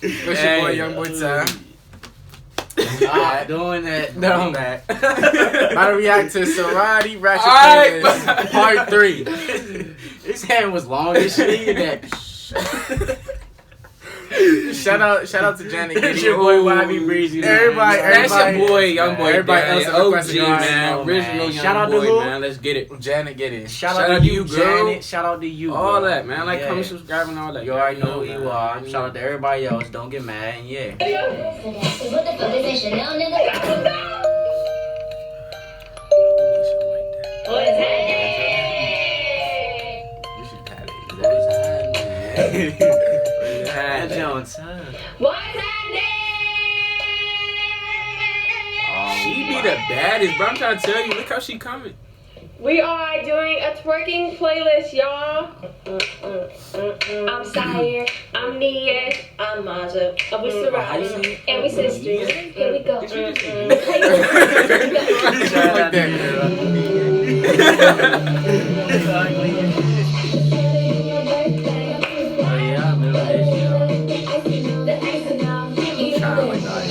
What's your boy, Young Boy Time? Not doing that. No, man. About to react to Sorority Ratchet Alright. Part 3. His hand was long as shit. That. Shout out to Janet. That's your boy YB Breezy. Everybody, That's your boy, Young Boy. Everybody else OG, man. Original Young Shout out Boy, to who? man. Let's get it. Janet, get it. Shout out to you, girl. Janet. Shout out to you. All bro. that, man. Like, comment, subscribe, and all that. You already know who you are. Shout out to everybody else. Don't get mad. And yeah. What is happening? You should pat it. That's Jones. What's happening? She be the baddest, bro. I'm trying to tell you. Look how she coming. We are doing a twerking playlist, y'all. I'm Sire, I'm Nia, I'm Maja, we Sorority, and we sisters. Here we go. Like that, girl.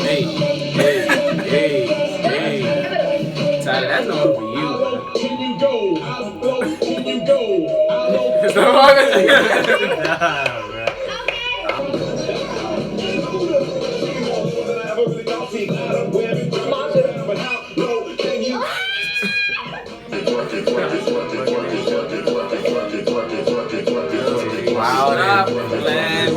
Hey. Tyler, that's not for you, bro. It's the wrong thing. Wow, Stop, man.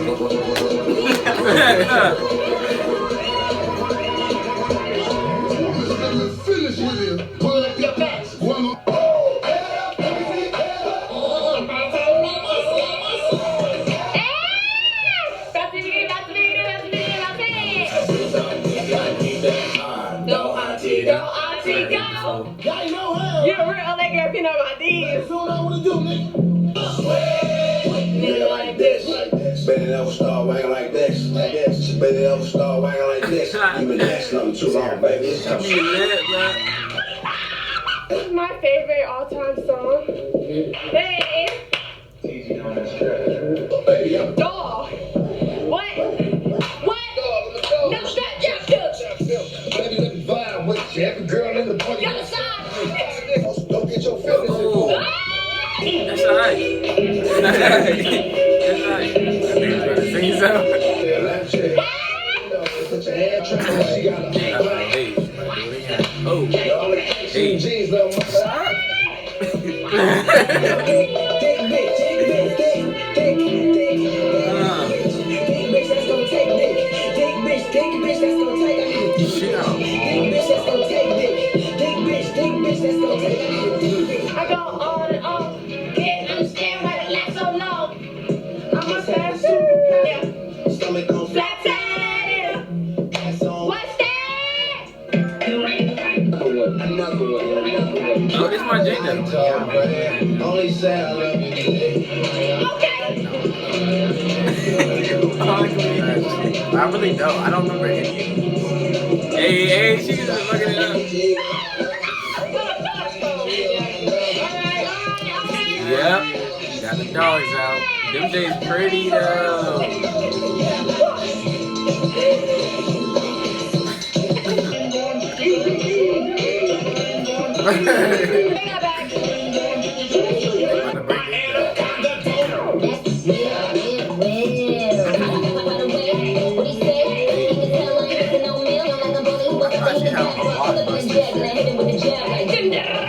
You're a real nigga if you know about these. That's what I wanna do, nigga. Nigga like this. Spinning up a star wagging like this. Spinning up a star wagging like this. You been dancing on too long, baby. She be lit, bro. This is my favorite all-time song. Hey. Dog. What? No, stop, jump. Baby, let me vibe with you. Every girl in the party. Y'all decide. Don't get your feelings involved. That's alright. That's alright. Sing so. Put your hand trying to she got a Hey. Oh. Hey. jeans, little I go on and on. Can't understand why it lasts so long. I must have super stomach on flat side. What's that? Oh, this my J though. Only say I love you today. I really don't. I don't remember any. Hey, she's just looking it up. Yep. Got the dogs out. Them days pretty though.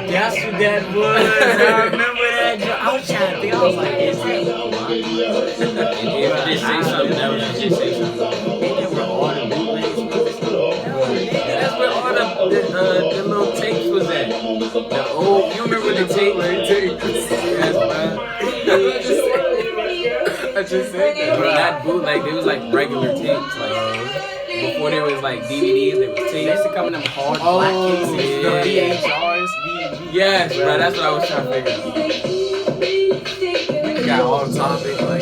That's what that was. I remember that. I was trying to think. I was like, is that one? If just say something, that was just say something. They were all the bootlegs. That's where all the little tapes was at. The old, you remember the tape? Yes, man. I just said that. Not bootleg, they was like regular tapes. Like before there was like DVDs, there was tapes. They used to come in them hard black cases. The VHRs. Yes, bro, that's what I was trying to figure out. We got all the topic. Like.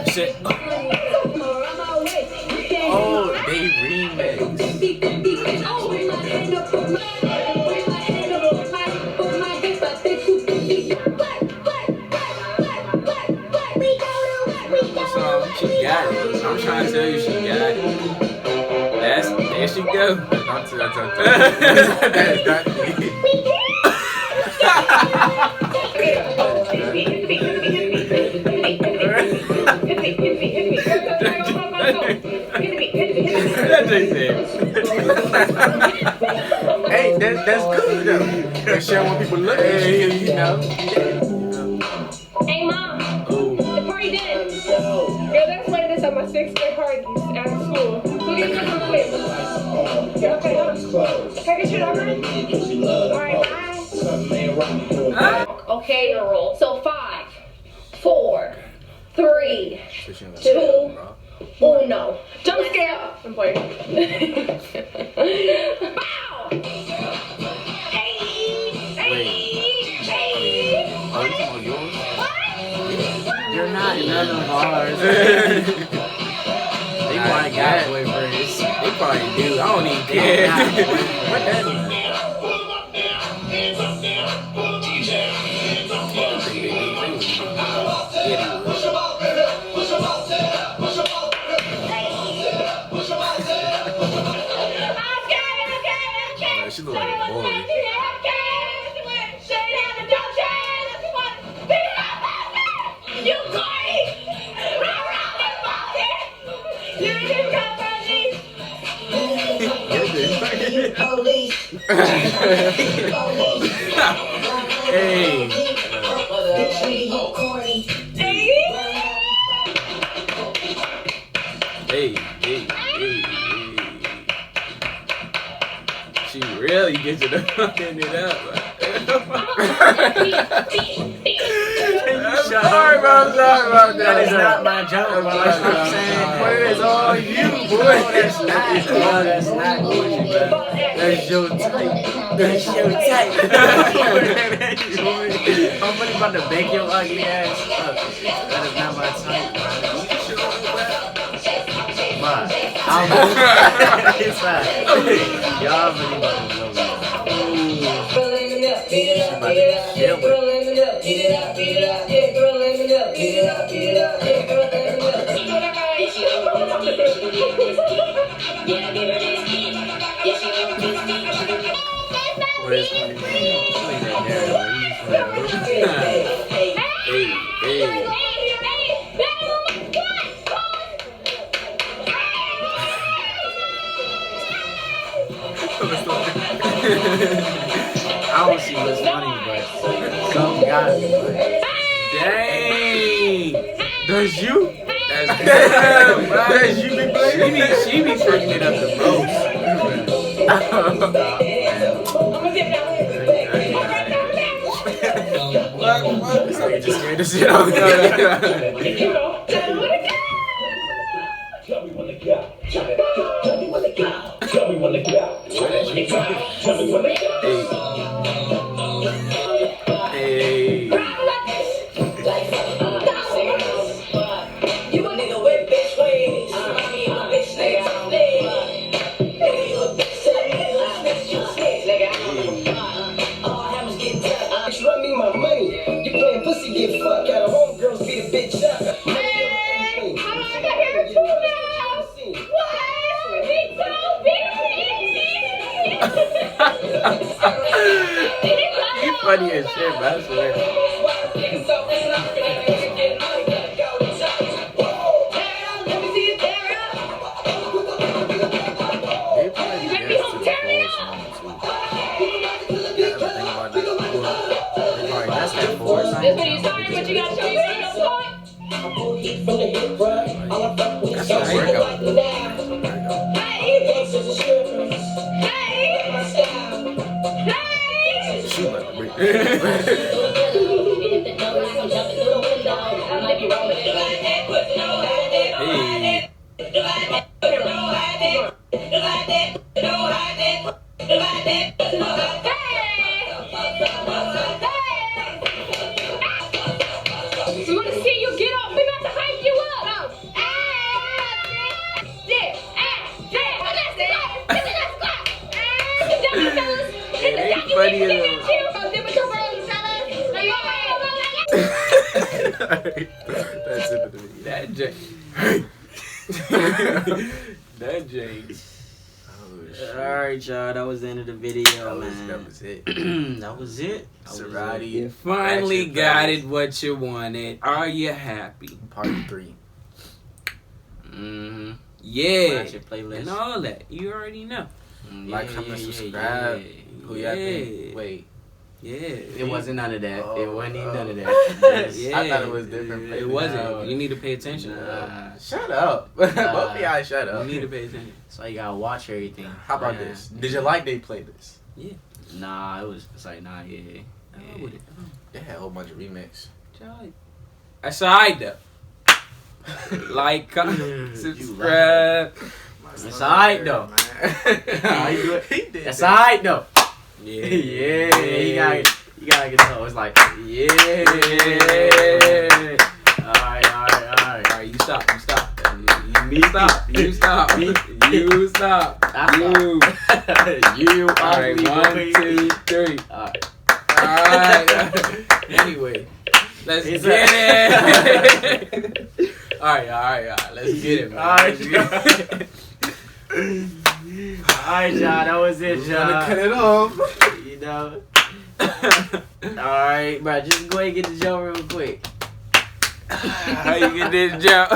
Shit. Oh, they remix. song. She got it. I'm trying to tell you, she got it. There she go. That is not me. Hey, that's good though. They share when people look at you, you know. Hey, Mom. The party done. Girl, that's why this at my 6th grade parties after school. Who you gonna come with? Okay, take a shit over. Alright, bye. Okay, so 5, 4, 3, 2, 1. Jump scare. I'm playing. Bow! Hey! Oh, you talking about yours? You're not none of ours. They probably got boyfriends. They probably do. I don't even care. What that mean? She look like a boy. Hey. Hey. She really gets it fucking it up. Sorry about that. That is not my joke, bro. That's what I'm saying. But it's all you, boy. That's not. No, that's not Gucci, bro. That's your type. That's your type. I'm really about to bake your ugly ass up. That is not my type, bro. But it's fine. Y'all really about to know me. Where's my Hey. I don't see what's funny, but some guys be like, Dang. That's you? that's That's you be playing? she be freaking it up the most. What? So you just scared the shit out of me. Hey. Run me my money. You playing pussy, get fucked out of homegirls, beat a bitch up. You funny as shit, bro. I swear. They probably get to the forest one too. Ever think about that? They probably that's that forest. This what you started, but you gotta show me where you're going. That's a workout. She about to break. Hey. We want to see you get up. We about to hype you up. Funny as That's it for the video. That J. That J. Alright, y'all. That was the end of the video, man. That was it. That was it. Serati. You finally Ratchet got playlist. it what you wanted. Are you happy? Part 3. Mm-hmm. Yeah. Ratchet playlist. And all that. You already know. Like, comment, subscribe. Who y'all think? Wait. Yeah. It wasn't none of that. It wasn't even none of that. Yeah. I thought it was different. It wasn't. You need to pay attention. Nah. Shut up. Both of y'all shut You up. need to pay attention. So you gotta watch everything. How about this? Did you like they playlist? Nah, it's like, nah, yeah. I would it. They had a whole bunch of remix. Aside though. Like, comment, subscribe. It's alright though. How you do it? He did. It's alright though. Yeah. Yeah, you gotta get to it's like, Yeah. alright. Alright, you stop. You stop. You stop. You stop. You stop. You Alright, 1, 2, 3. Alright. Anyway, let's get it. Alright. Let's get it, man. Alright, y'all. That was it, I'm gonna cut y'all. it off. You know. Alright, bro. Just go ahead and get the joke real quick. How you get this jump?